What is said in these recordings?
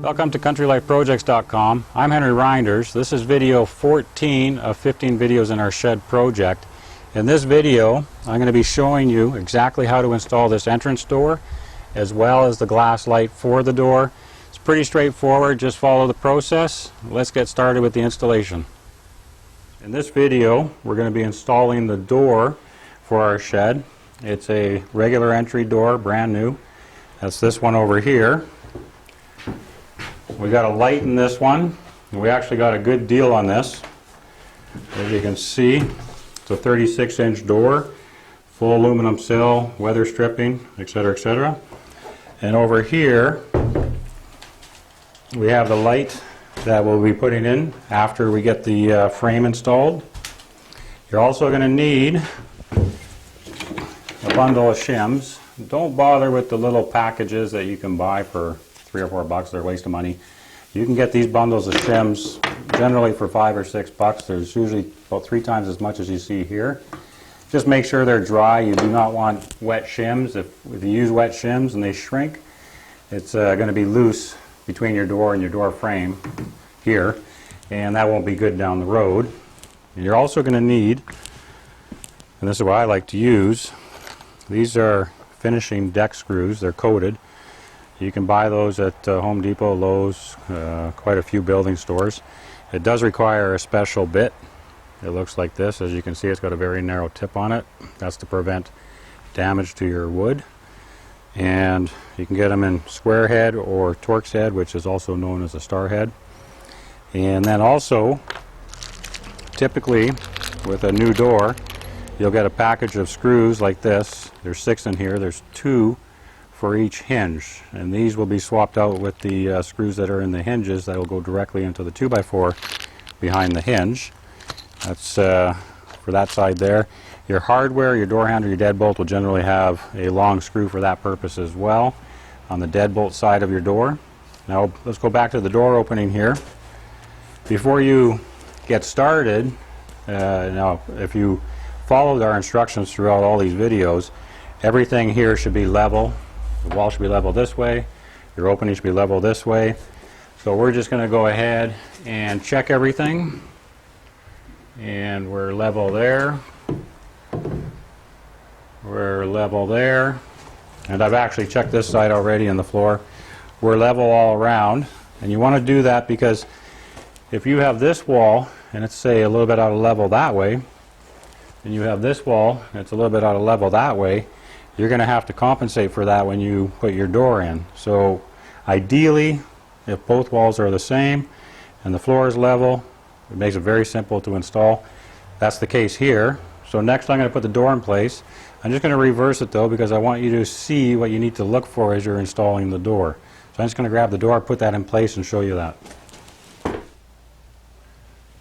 Welcome to countrylifeprojects.com. I'm Henry Reinders. This is video 14 of 15 videos in our shed project. In this video, I'm going to be showing you exactly how to install this entrance door as well as the glass light for the door. It's pretty straightforward. Just follow the process. Let's get started with the installation. In this video, we're going to be installing the door for our shed. It's a regular entry door, brand new. That's this one over here. We got a light in this one. We actually got a good deal on this. As you can see, it's a 36-inch door, full aluminum sill, weather stripping, etc., etc. And over here, we have the light that we'll be putting in after we get the frame installed. You're also going to need a bundle of shims. Don't bother with the little packages that you can buy for $3 or $4. They're a waste of money. You can get these bundles of shims generally for $5 or $6. There's usually about 3 times as much as you see here. Just make sure they're dry. You do not want wet shims. If you use wet shims and they shrink, it's going to be loose between your door and your door frame here, and that won't be good down the road. And you're also going to need, and this is what I like to use, these are finishing deck screws. They're coated. You can buy those at Home Depot, Lowe's, quite a few building stores. It does require a special bit. It looks like this. As you can see, it's got a very narrow tip on it. That's to prevent damage to your wood. And you can get them in square head or Torx head, which is also known as a star head. And then also, typically with a new door, you'll get a package of screws like this. There's 6 in here. There's 2 for each hinge, and these will be swapped out with the screws that are in the hinges that will go directly into the 2x4 behind the hinge. That's for that side there. Your hardware, your door handle, your deadbolt will generally have a long screw for that purpose as well on the deadbolt side of your door. Now let's go back to the door opening here. Before you get started, now if you followed our instructions throughout all these videos, everything here should be level. The wall should be level this way. Your opening should be level this way. So we're just going to go ahead and check everything. And we're level there. We're level there. And I've actually checked this side already in the floor. We're level all around. And you want to do that because if you have this wall, and it's say a little bit out of level that way, and you have this wall, and it's a little bit out of level that way, you're going to have to compensate for that when you put your door in. So ideally, if both walls are the same and the floor is level, it makes it very simple to install. That's the case here. So next I'm going to put the door in place. I'm just going to reverse it though because I want you to see what you need to look for as you're installing the door. So I'm just going to grab the door, put that in place, and show you that.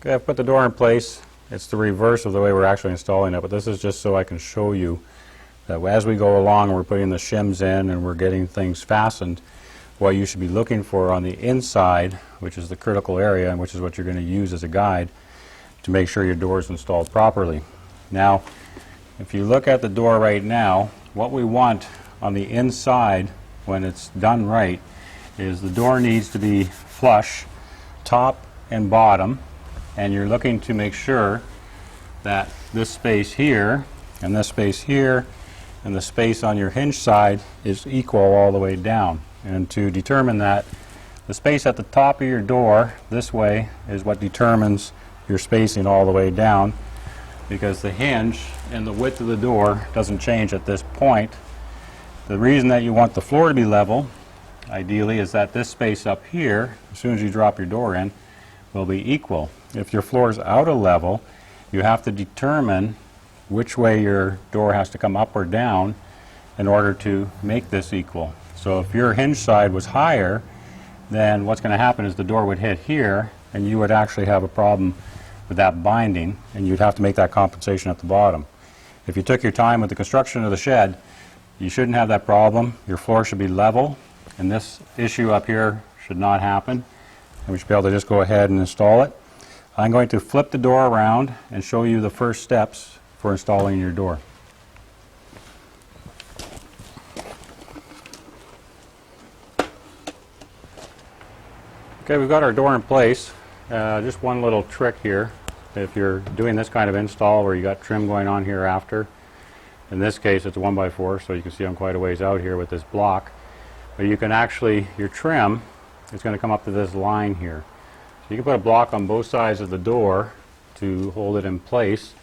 Okay, I've put the door in place. It's the reverse of the way we're actually installing it, but this is just so I can show you that as we go along and we're putting the shims in and we're getting things fastened, what you should be looking for on the inside, which is the critical area and which is what you're going to use as a guide to make sure your door is installed properly. Now, if you look at the door right now, what we want on the inside when it's done right is the door needs to be flush, top and bottom, and you're looking to make sure that this space here and this space here and the space on your hinge side is equal all the way down. And to determine that, the space at the top of your door this way is what determines your spacing all the way down, because the hinge and the width of the door doesn't change at this point. The reason that you want the floor to be level, ideally, is that this space up here, as soon as you drop your door in, will be equal. If your floor is out of level, you have to determine which way your door has to come up or down in order to make this equal. So if your hinge side was higher, then what's going to happen is the door would hit here and you would actually have a problem with that binding, and you'd have to make that compensation at the bottom. If you took your time with the construction of the shed, you shouldn't have that problem. Your floor should be level, and this issue up here should not happen, and we should be able to just go ahead and install it. I'm going to flip the door around and show you the first steps for installing your door. Okay, we've got our door in place. Just one little trick here. If you're doing this kind of install where you got trim going on here after, in this case it's a 1x4, so you can see I'm quite a ways out here with this block. But you can actually, your trim is going to come up to this line here. So you can put a block on both sides of the door to hold it in place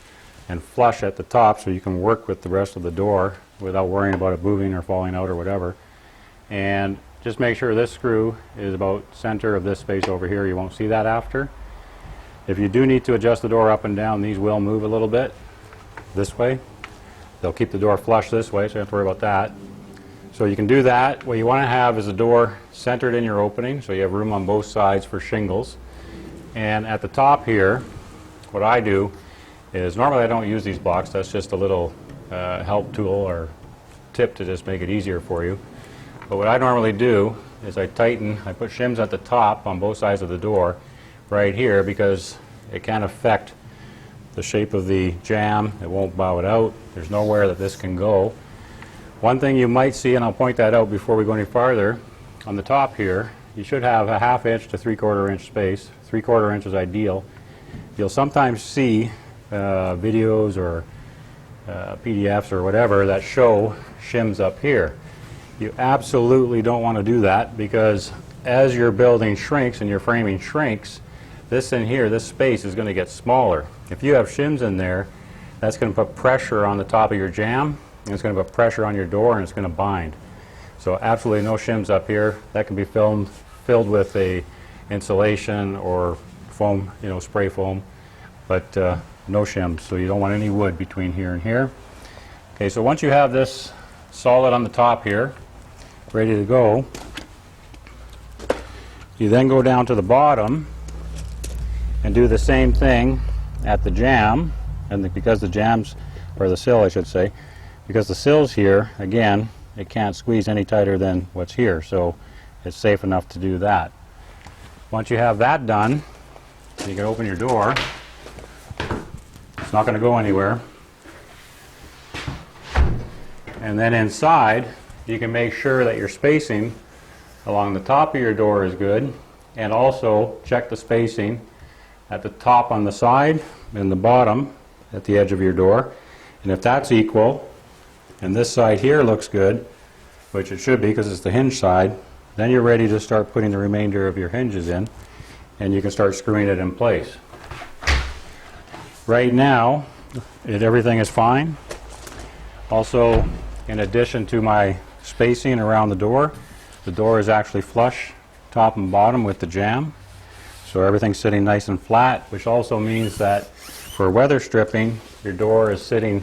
and flush at the top so you can work with the rest of the door without worrying about it moving or falling out or whatever. And just make sure this screw is about center of this space over here. You won't see that after. If you do need to adjust the door up and down, these will move a little bit this way. They'll keep the door flush this way, so you don't have to worry about that. So you can do that. What you want to have is a door centered in your opening, so you have room on both sides for shingles. And at the top here, what I do is, normally I don't use these blocks. That's just a little help tool or tip to just make it easier for you. But what I normally do is I put shims at the top on both sides of the door right here, because it can affect the shape of the jamb. It won't bow it out. There's nowhere that this can go. One thing you might see, and I'll point that out before we go any farther, on the top here, you should have a 1/2 inch to 3/4 inch space. 3/4 inch is ideal. You'll sometimes see videos or PDFs or whatever that show shims up here. You absolutely don't want to do that, because as your building shrinks and your framing shrinks, this in here, this space is going to get smaller. If you have shims in there, that's going to put pressure on the top of your jamb, and it's going to put pressure on your door, and it's going to bind. So absolutely no shims up here. That can be filled with a insulation or foam, spray foam, but no shims. So you don't want any wood between here and here. Okay, so once you have this solid on the top here, ready to go, you then go down to the bottom and do the same thing at the jamb, and because the jambs, or the sill I should say, because the sill's here, again, it can't squeeze any tighter than what's here, so it's safe enough to do that. Once you have that done, you can open your door. It's not going to go anywhere. And then inside, you can make sure that your spacing along the top of your door is good, and also check the spacing at the top on the side and the bottom at the edge of your door. And if that's equal, and this side here looks good, which it should be because it's the hinge side, then you're ready to start putting the remainder of your hinges in, and you can start screwing it in place. Right now, everything is fine. Also, in addition to my spacing around the door is actually flush top and bottom with the jamb. So everything's sitting nice and flat, which also means that for weather stripping, your door is sitting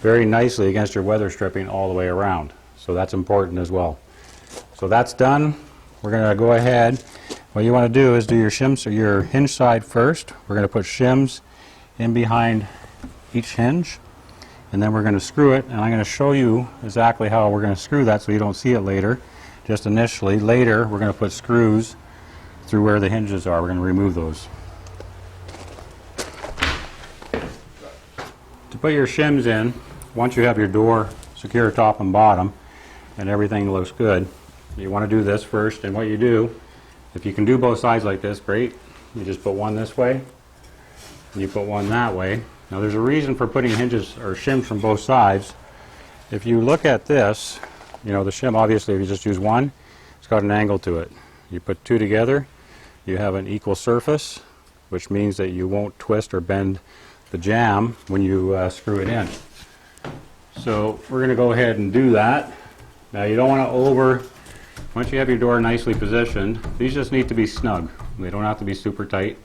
very nicely against your weather stripping all the way around. So that's important as well. So that's done. We're going to go ahead. What you want to do is do your shims, or your hinge side first. We're going to put shims in behind each hinge, and then we're going to screw it, and I'm going to show you exactly how we're going to screw that so you don't see it later, just initially. Later, we're going to put screws through where the hinges are. We're going to remove those. To put your shims in, once you have your door secure top and bottom and everything looks good, you want to do this first. And what you do, if you can do both sides like this, great. You just put one this way and you put one that way. Now there's a reason for putting hinges or shims from both sides. If you look at this, the shim, obviously if you just use one, it's got an angle to it. You put two together, you have an equal surface, which means that you won't twist or bend the jamb when you screw it in. So we're going to go ahead and do that. Now you don't want to once you have your door nicely positioned, these just need to be snug. They don't have to be super tight.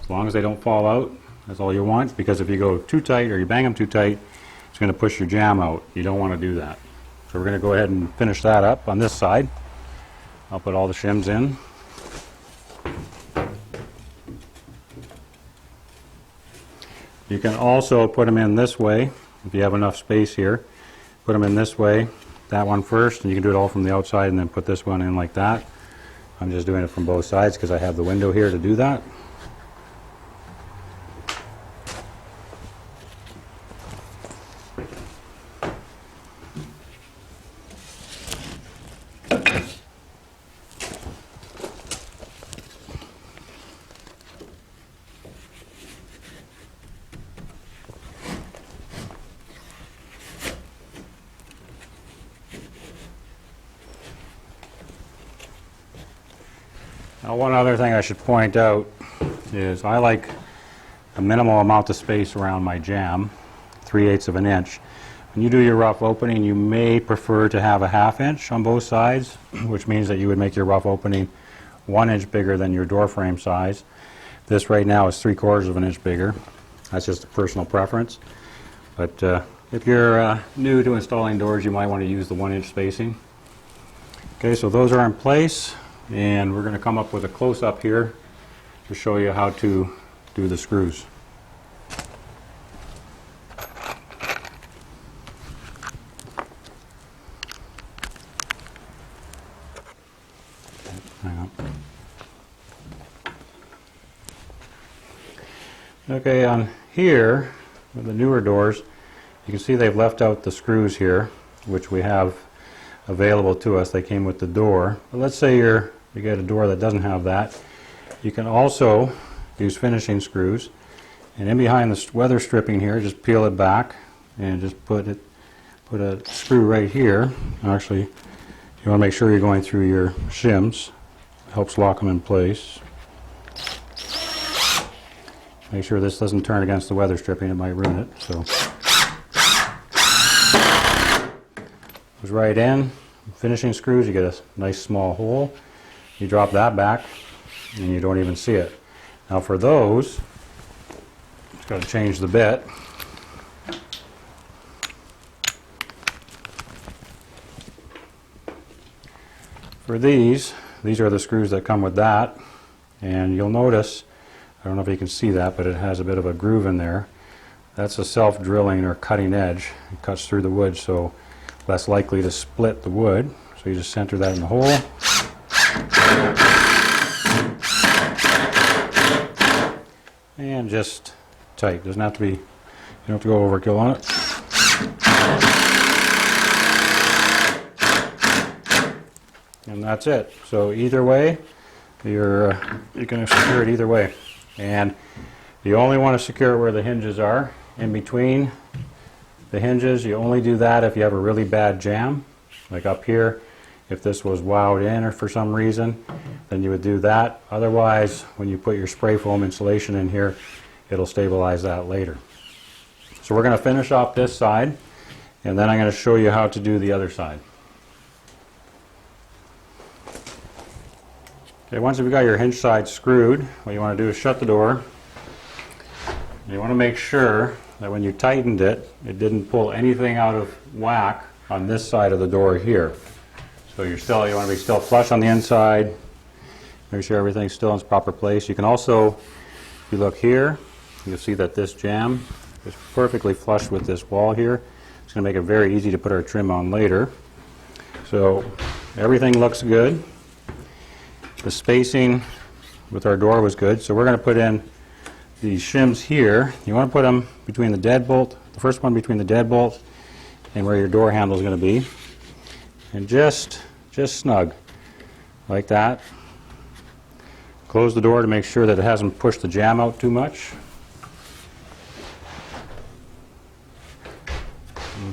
As long as they don't fall out, that's all you want, because if you go too tight or you bang them too tight, it's going to push your jamb out. You don't want to do that. So we're going to go ahead and finish that up on this side. I'll put all the shims in. You can also put them in this way if you have enough space here. Put them in this way, that one first, and you can do it all from the outside and then put this one in like that. I'm just doing it from both sides because I have the window here to do that. Now, one other thing I should point out is I like a minimal amount of space around my jamb, 3/8 of an inch. When you do your rough opening, you may prefer to have a 1/2 inch on both sides, which means that you would make your rough opening 1 inch bigger than your door frame size. This right now is 3/4 of an inch bigger. That's just a personal preference. But if you're new to installing doors, you might want to use the 1 inch spacing. Okay, so those are in place, and we're going to come up with a close-up here to show you how to do the screws. Hang on. Okay, on here, with the newer doors, you can see they've left out the screws here, which we have available to us. They came with the door. But let's say you get a door that doesn't have that. You can also use finishing screws, and in behind the weather stripping here, just peel it back and just put a screw right here. Actually, you want to make sure you're going through your shims. It helps lock them in place. Make sure this doesn't turn against the weather stripping, it might ruin it. So, goes right in. Finishing screws, you get a nice small hole. You drop that back, and you don't even see it. Now for those, just got to change the bit. For these are the screws that come with that, and you'll notice, I don't know if you can see that, but it has a bit of a groove in there. That's a self-drilling or cutting edge. It cuts through the wood, so less likely to split the wood. So you just center that in the hole. And just tight. Doesn't have to be, you don't have to go overkill on it. And that's it. So either way, you can secure it either way. And you only want to secure it where the hinges are. In between the hinges, you only do that if you have a really bad jam. Like up here, if this was wowed in or for some reason, then you would do that. Otherwise, when you put your spray foam insulation in here, it'll stabilize that later. So we're going to finish off this side, and then I'm going to show you how to do the other side. Okay, once you've got your hinge side screwed, what you want to do is shut the door. You want to make sure that when you tightened it, it didn't pull anything out of whack on this side of the door here. So you want to be still flush on the inside. Make sure everything's still in its proper place. You can also, if you look here, you'll see that this jamb is perfectly flush with this wall here. It's going to make it very easy to put our trim on later. So everything looks good. The spacing with our door was good, so we're going to put in the shims here. You want to put them between the deadbolt, the first one between the deadbolt and where your door handle is going to be, and just snug like that. Close the door to make sure that it hasn't pushed the jamb out too much.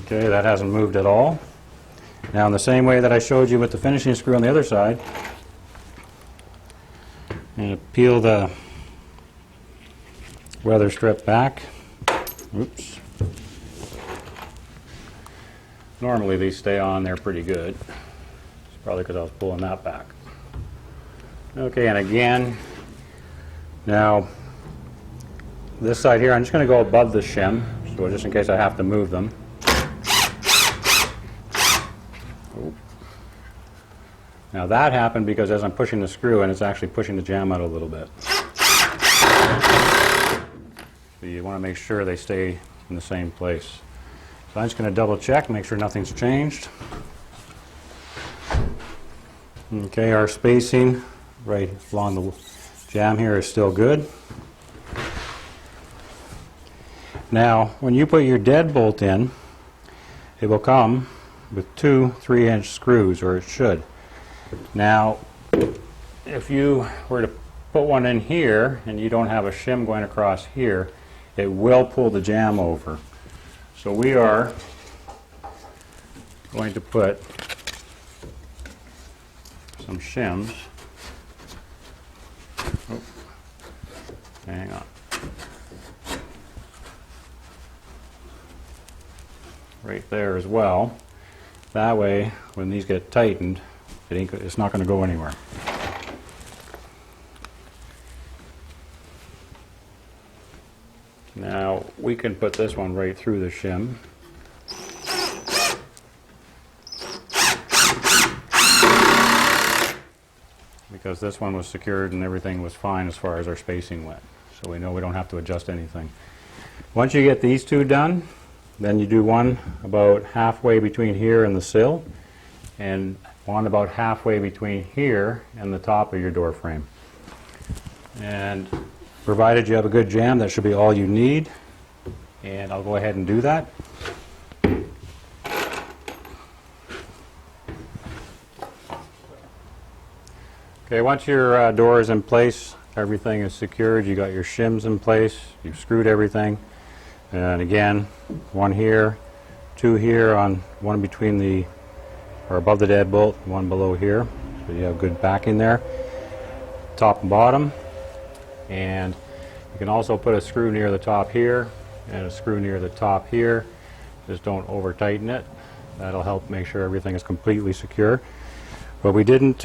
Okay, that hasn't moved at all. Now in the same way that I showed you with the finishing screw on the other side, I'm going to peel the weather strip back. Oops. Normally these stay on there pretty good. It's probably because I was pulling that back. Okay, and again, now this side here, I'm just going to go above the shim, so just in case I have to move them. Now that happened because as I'm pushing the screw, and it's actually pushing the jamb out a little bit. So you want to make sure they stay in the same place. So I'm just going to double check, make sure nothing's changed. Okay, our spacing right along the jamb here is still good. Now, when you put your deadbolt in, it will come with 2 3-inch screws, or it should. Now, if you were to put one in here and you don't have a shim going across here, it will pull the jamb over. So we are going to put some shims right there as well. That way, when these get tightened, it's not going to go anywhere. Now, we can put this one right through the shim. Because this one was secured and everything was fine as far as our spacing went. So we know we don't have to adjust anything. Once you get these two done, then you do one about halfway between here and the sill, and one about halfway between here and the top of your door frame. And provided you have a good jamb, that should be all you need. And I'll go ahead and do that. Okay, once your door is in place, everything is secured, you got your shims in place, you've screwed everything. And again, one here, two here, on one between the, or above the deadbolt, one below here. So you have good backing there, top and bottom. And you can also put a screw near the top here and a screw near the top here. Just don't over tighten it. That'll help make sure everything is completely secure. What we didn't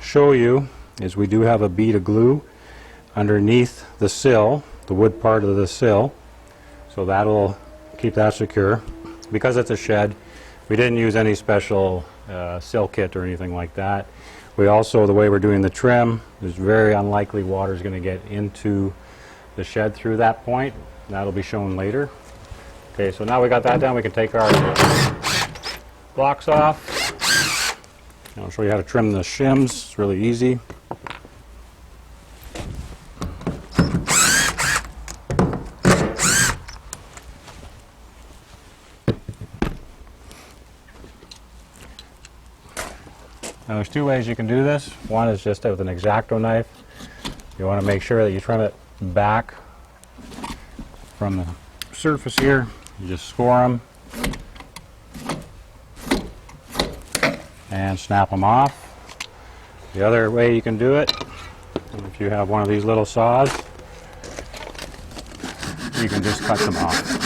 show you is we do have a bead of glue underneath the sill, the wood part of the sill. So that'll keep that secure. Because it's a shed, we didn't use any special sill kit or anything like that. We also, the way we're doing the trim, there's very unlikely water is going to get into the shed through that point. That'll be shown later. Okay, so now we got that done, we can take our blocks off. I'll show you how to trim the shims. It's really easy. Now there's two ways you can do this. One is just with an X-Acto knife. You want to make sure that you trim it back from the surface here. You just score them and snap them off. The other way you can do it, if you have one of these little saws, you can just cut them off.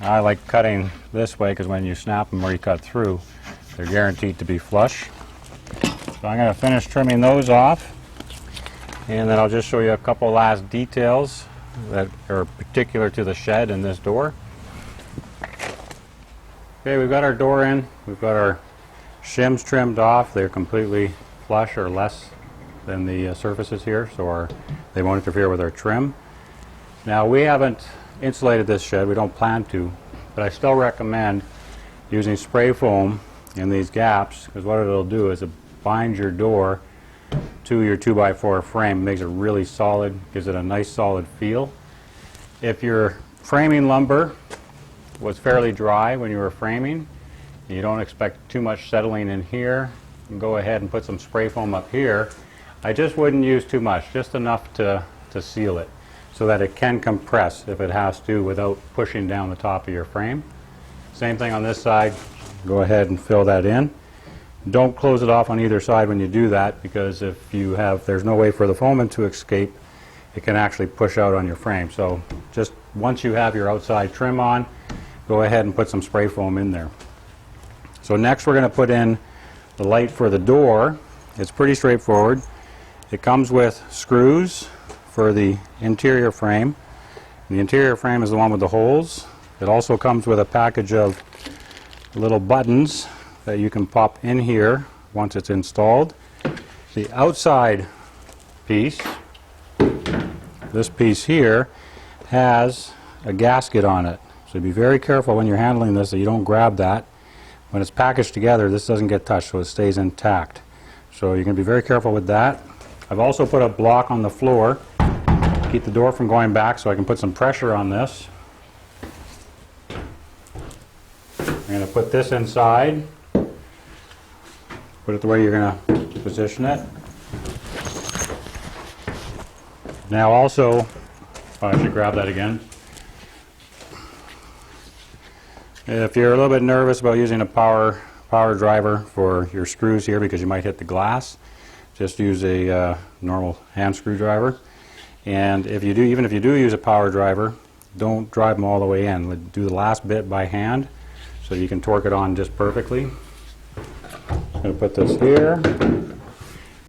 I like cutting this way because when you snap them or you cut through, they're guaranteed to be flush. So I'm going to finish trimming those off, and then I'll just show you a couple last details that are particular to the shed and this door. Okay, we've got our door in, we've got our shims trimmed off. They're completely flush or less than the surfaces here, so they won't interfere with our trim. Now, we haven't insulated this shed, we don't plan to, but I still recommend using spray foam in these gaps, because what it'll do is it binds your door to your 2x4 frame, makes it really solid, gives it a nice solid feel. If your framing lumber was fairly dry when you were framing, and you don't expect too much settling in here, you can go ahead and put some spray foam up here. I just wouldn't use too much, just enough to seal it, so that it can compress if it has to without pushing down the top of your frame. Same thing on this side. Go ahead and fill that in. Don't close it off on either side when you do that, because if there's no way for the foam to escape, it can actually push out on your frame. So just once you have your outside trim on, go ahead and put some spray foam in there. So next we're going to put in the light for the door. It's pretty straightforward. It comes with screws for the interior frame. The interior frame is the one with the holes. It also comes with a package of little buttons that you can pop in here once it's installed. The outside piece, this piece here, has a gasket on it. So be very careful when you're handling this that you don't grab that. When it's packaged together, this doesn't get touched, so it stays intact. So you can be very careful with that. I've also put a block on the floor to keep the door from going back, so I can put some pressure on this. I'm going to put this inside. Put it the way you're going to position it. Now also, I should grab that again. If you're a little bit nervous about using a power driver for your screws here because you might hit the glass, just use a normal hand screwdriver. And if you do, even if you do use a power driver, don't drive them all the way in. Do the last bit by hand so you can torque it on just perfectly. I'm going to put this here.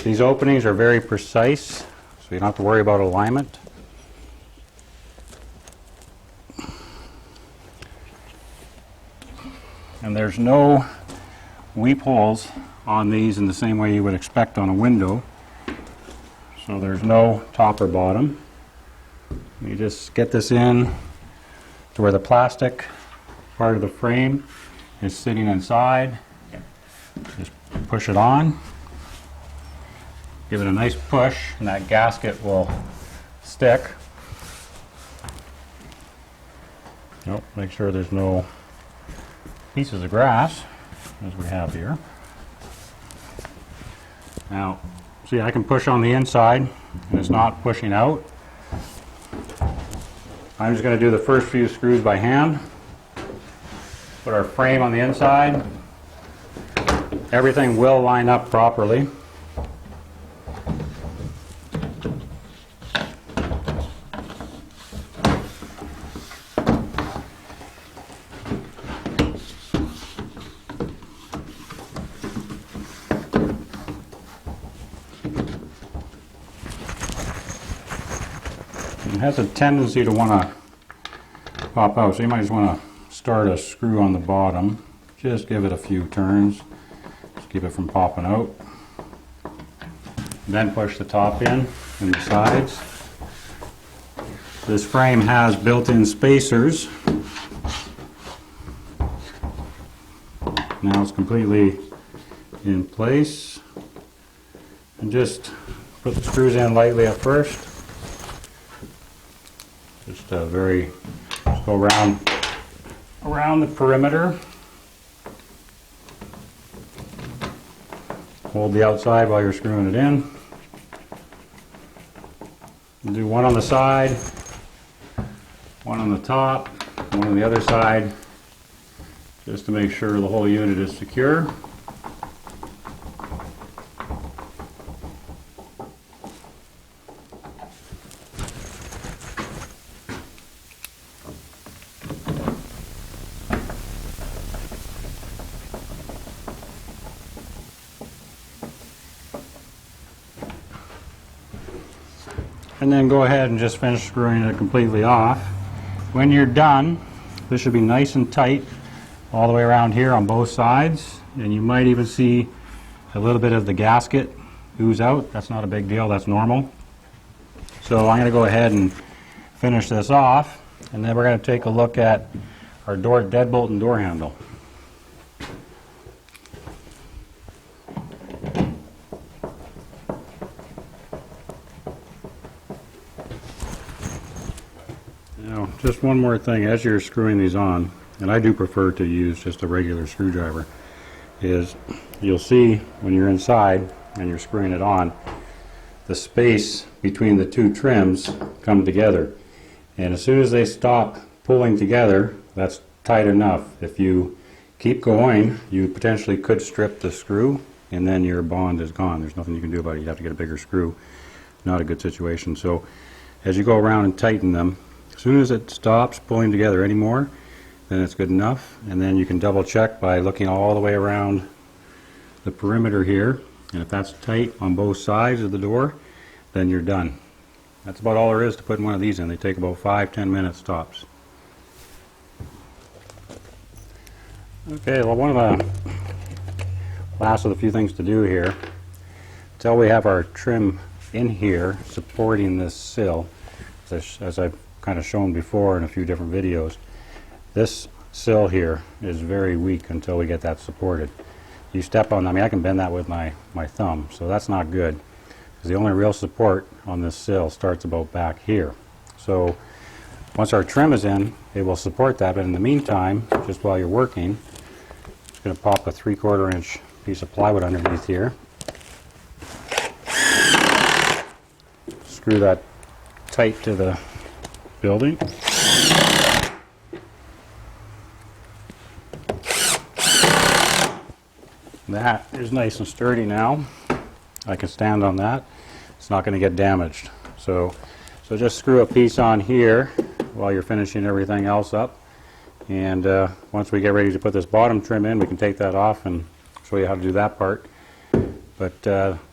These openings are very precise, so you don't have to worry about alignment. And there's no weep holes on these in the same way you would expect on a window. So there's no top or bottom. You just get this in to where the plastic part of the frame is sitting inside. Just push it on. Give it a nice push and that gasket will stick. Nope, make sure there's no pieces of grass, as we have here. Now, see, I can push on the inside, and it's not pushing out. I'm just going to do the first few screws by hand. Put our frame on the inside. Everything will line up properly. It has a tendency to want to pop out, so you might just want to start a screw on the bottom. Just give it a few turns, just keep it from popping out. Then push the top in and the sides. This frame has built-in spacers. Now it's completely in place. And just put the screws in lightly at first. Just just go around the perimeter. Hold the outside while you're screwing it in. Do one on the side, one on the top, one on the other side, just to make sure the whole unit is secure. And then go ahead and just finish screwing it completely off. When you're done, this should be nice and tight all the way around here on both sides, and you might even see a little bit of the gasket ooze out. That's not a big deal, that's normal. So I'm going to go ahead and finish this off, and then we're going to take a look at our door deadbolt and door handle. Now, just one more thing, as you're screwing these on, and I do prefer to use just a regular screwdriver, is you'll see when you're inside and you're screwing it on, the space between the two trims come together. And as soon as they stop pulling together, that's tight enough. If you keep going, you potentially could strip the screw, and then your bond is gone. There's nothing you can do about it. You'd have to get a bigger screw. Not a good situation. So as you go around and tighten them, as soon as it stops pulling together anymore, then it's good enough. And then you can double check by looking all the way around the perimeter here. And if that's tight on both sides of the door, then you're done. That's about all there is to putting one of these in. They take about 5-10 minutes tops. Okay, well, one of the last of the few things to do here, until we have our trim in here supporting this sill, as I've kind of shown before in a few different videos, this sill here is very weak until we get that supported. You step on, I mean, I can bend that with my thumb, so that's not good, because the only real support on this sill starts about back here. So once our trim is in, it will support that, but in the meantime, just while you're working, I'm just going to pop a 3/4 inch piece of plywood underneath here. Screw that tight to the building. That is nice and sturdy now. I can stand on that. It's not going to get damaged. So just screw a piece on here while you're finishing everything else up. And once we get ready to put this bottom trim in, we can take that off and show you how to do that part. But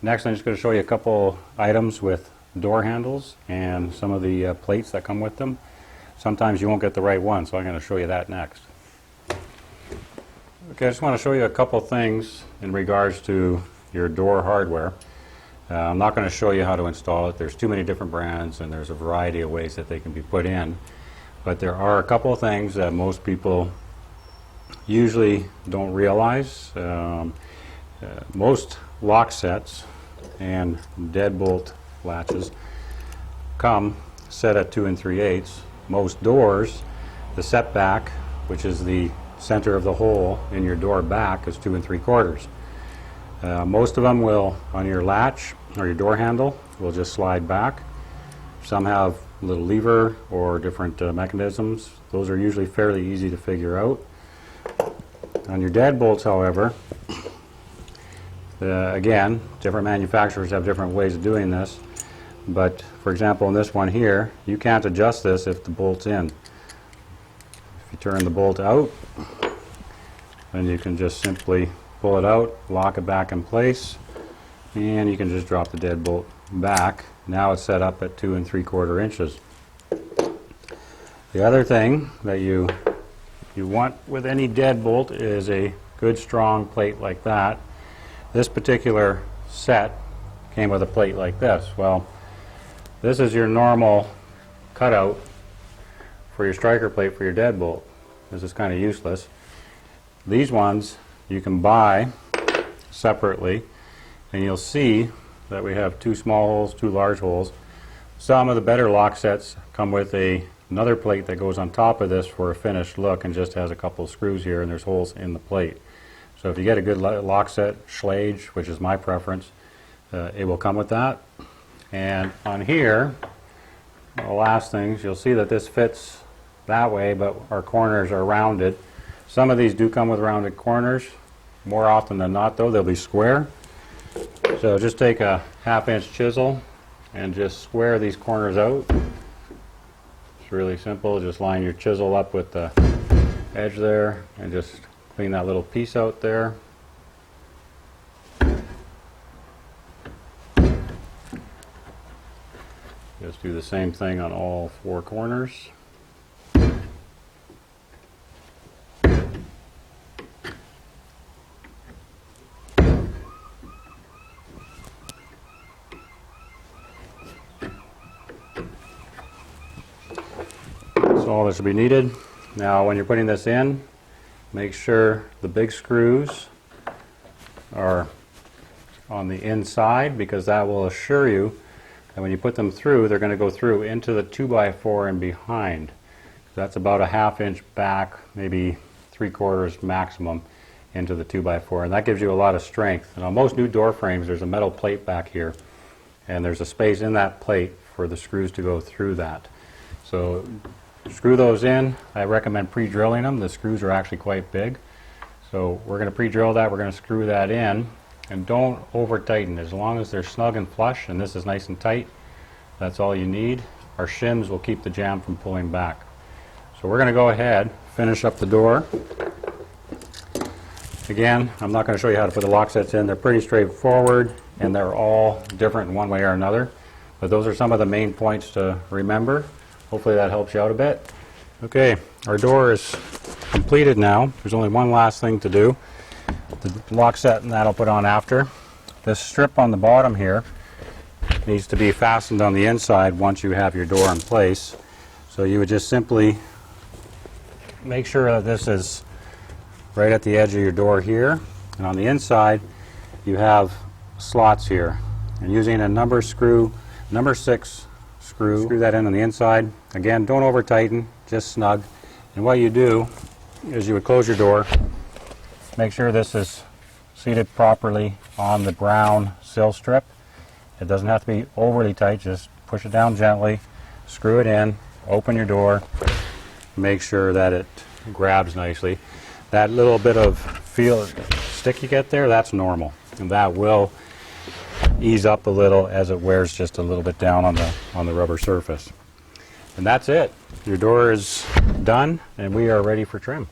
next I'm just going to show you a couple items with door handles and some of the plates that come with them. Sometimes you won't get the right one, so I'm going to show you that next. Okay, I just want to show you a couple things in regards to your door hardware. I'm not going to show you how to install it. There's too many different brands and there's a variety of ways that they can be put in. But there are a couple of things that most people usually don't realize. Most lock sets and deadbolt latches come set at 2 3/8. Most doors, the setback, which is the center of the hole in your door back, is 2 3/4. Most of them will, on your latch or your door handle, will just slide back. Some have a little lever or different mechanisms. Those are usually fairly easy to figure out. On your deadbolts, however, again, different manufacturers have different ways of doing this. But for example, in this one here, you can't adjust this if the bolt's in. If you turn the bolt out, then you can just simply pull it out, lock it back in place, and you can just drop the deadbolt back. Now it's set up at 2 3/4 inches. The other thing that you want with any deadbolt is a good strong plate like that. This particular set came with a plate like this. Well, this is your normal cutout for your striker plate for your deadbolt. This is kind of useless. These ones you can buy separately, and you'll see that we have 2 small holes, 2 large holes. Some of the better lock sets come with another plate that goes on top of this for a finished look and just has a couple of screws here, and there's holes in the plate. So if you get a good lock set, Schlage, which is my preference, it will come with that. And on here, the last things, you'll see that this fits that way, but our corners are rounded. Some of these do come with rounded corners. More often than not, though, they'll be square. So just take a 1/2-inch chisel and just square these corners out. It's really simple. Just line your chisel up with the edge there and just clean that little piece out there. Just do the same thing on all 4 corners. That's all that should be needed. Now when you're putting this in, make sure the big screws are on the inside, because that will assure you that when you put them through, they're going to go through into the 2x4 and behind. That's about a 1/2 inch back, maybe 3/4 maximum into the 2x4, and that gives you a lot of strength. And on most new door frames, there's a metal plate back here, and there's a space in that plate for the screws to go through that. So screw those in. I recommend pre-drilling them. The screws are actually quite big. So we're going to pre-drill that. We're going to screw that in. And don't over tighten. As long as they're snug and flush and this is nice and tight, that's all you need. Our shims will keep the jam from pulling back. So we're going to go ahead, finish up the door. Again, I'm not going to show you how to put the lock sets in. They're pretty straightforward and they're all different in one way or another. But those are some of the main points to remember. Hopefully that helps you out a bit. Okay, our door is completed now. There's only one last thing to do. The lock set and that I'll put on after. This strip on the bottom here needs to be fastened on the inside once you have your door in place. So you would just simply make sure that this is right at the edge of your door here. And on the inside you have slots here. And using a number 6 screw that in on the inside. Again, don't over tighten, just snug. And what you do is you would close your door, make sure this is seated properly on the brown sill strip. It doesn't have to be overly tight, just push it down gently, screw it in, open your door, make sure that it grabs nicely. That little bit of stick you get there, that's normal, and that will ease up a little as it wears just a little bit down on the rubber surface. And that's it. Your door is done, and we are ready for trim.